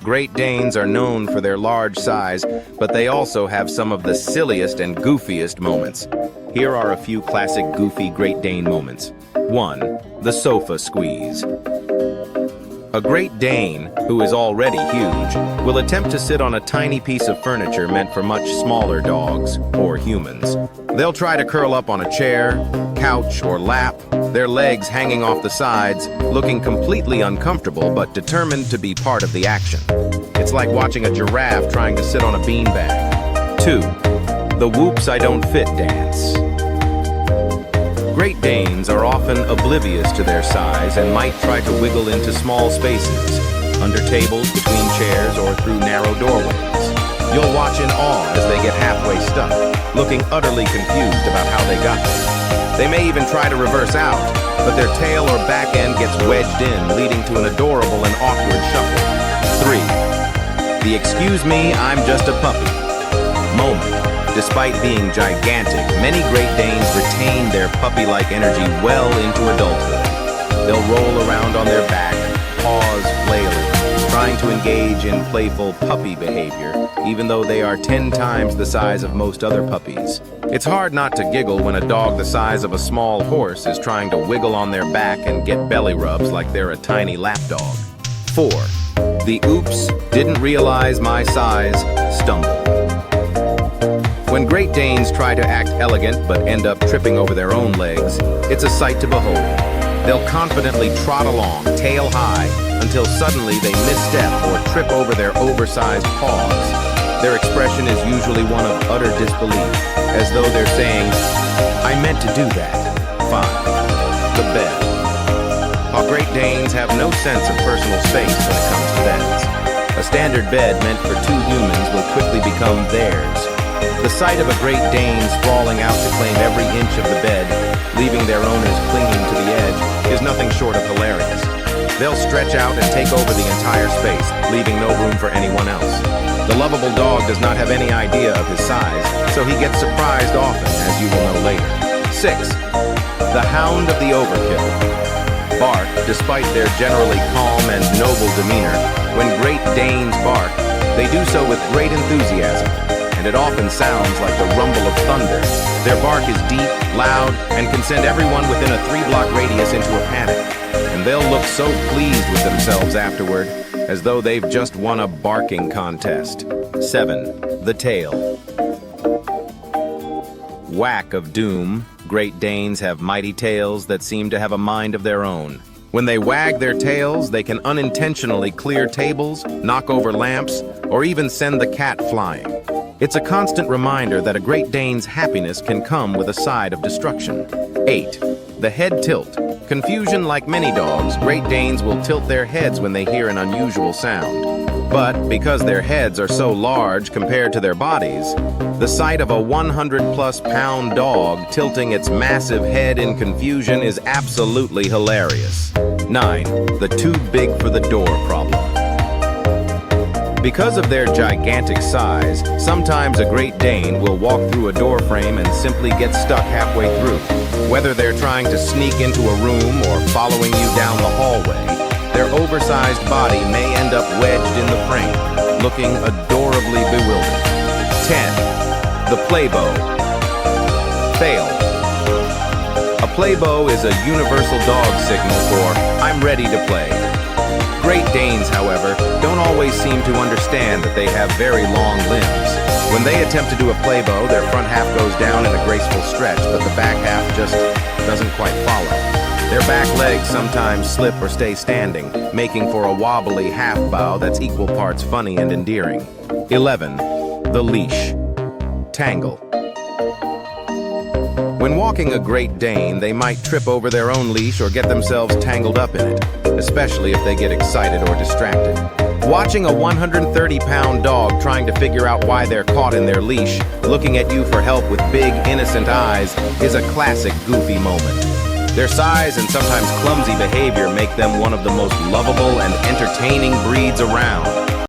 Great Danes are known for their large size, but they also have some of the silliest and goofiest moments. Here are a few classic goofy Great Dane moments. 1. The sofa squeeze. A Great Dane, who is already huge, will attempt to sit on a tiny piece of furniture meant for much smaller dogs, or humans. They'll try to curl up on a chair, couch, or lap, their legs hanging off the sides, looking completely uncomfortable but determined to be part of the action. It's like watching a giraffe trying to sit on a beanbag. 2. The whoops I don't fit dance. Great Danes are often oblivious to their size and might try to wiggle into small spaces, under tables, between chairs, or through narrow doorways. You'll watch in awe as they get halfway stuck, looking utterly confused about how they got there. They may even try to reverse out, but their tail or back end gets wedged in, leading to an adorable and awkward shuffle. 3. The excuse me, I'm just a puppy moment. Despite being gigantic, many Great Danes retain their puppy-like energy well into adulthood. They'll roll around on their back, paws flailing, trying to engage in playful puppy behavior, even though they are 10 times the size of most other puppies. It's hard not to giggle when a dog the size of a small horse is trying to wiggle on their back and get belly rubs like they're a tiny lapdog. 4. The oops, didn't realize my size stumble. When Great Danes try to act elegant but end up tripping over their own legs, it's a sight to behold. They'll confidently trot along, tail high, until suddenly they misstep or trip over their oversized paws. Their expression is usually one of utter disbelief, as though they're saying, I meant to do that. 5. The bed. While Great Danes have no sense of personal space when it comes to beds, a standard bed meant for 2 humans will quickly become theirs. The sight of a Great Dane sprawling out to claim every inch of the bed, leaving their owners clinging to the edge, is nothing short of hilarious. They'll stretch out and take over the entire space, leaving no room for anyone else. The lovable dog does not have any idea of his size, so he gets surprised often, as you will know later. 6. The hound of the overkill. Bark, despite their generally calm and noble demeanor, when Great Danes bark, they do so with great enthusiasm, and it often sounds like the rumble of thunder. Their bark is deep, loud, and can send everyone within a 3-block radius into a panic. And they'll look so pleased with themselves afterward, as though they've just won a barking contest. 7. The tail. Whack of doom, Great Danes have mighty tails that seem to have a mind of their own. When they wag their tails, they can unintentionally clear tables, knock over lamps, or even send the cat flying. It's a constant reminder that a Great Dane's happiness can come with a side of destruction. 8. The head tilt. Confusion like many dogs, Great Danes will tilt their heads when they hear an unusual sound. But because their heads are so large compared to their bodies, the sight of a 100-plus pound dog tilting its massive head in confusion is absolutely hilarious. 9. The too big for the door problem. Because of their gigantic size, sometimes a Great Dane will walk through a door frame and simply get stuck halfway through. Whether they're trying to sneak into a room or following you down the hallway, their oversized body may end up wedged in the frame, looking adorably bewildered. 10. The playbow. Fail. A playbow is a universal dog signal for, I'm ready to play. Great Danes, however, don't always seem to understand that they have very long limbs. When they attempt to do a playbow, their front half goes down in a graceful stretch, but the back half just doesn't quite follow. Their back legs sometimes slip or stay standing, making for a wobbly half bow that's equal parts funny and endearing. 11. The leash. Tangle. When walking a Great Dane, they might trip over their own leash or get themselves tangled up in it, especially if they get excited or distracted. Watching a 130-pound dog trying to figure out why they're caught in their leash, looking at you for help with big, innocent eyes, is a classic goofy moment. Their size and sometimes clumsy behavior make them one of the most lovable and entertaining breeds around.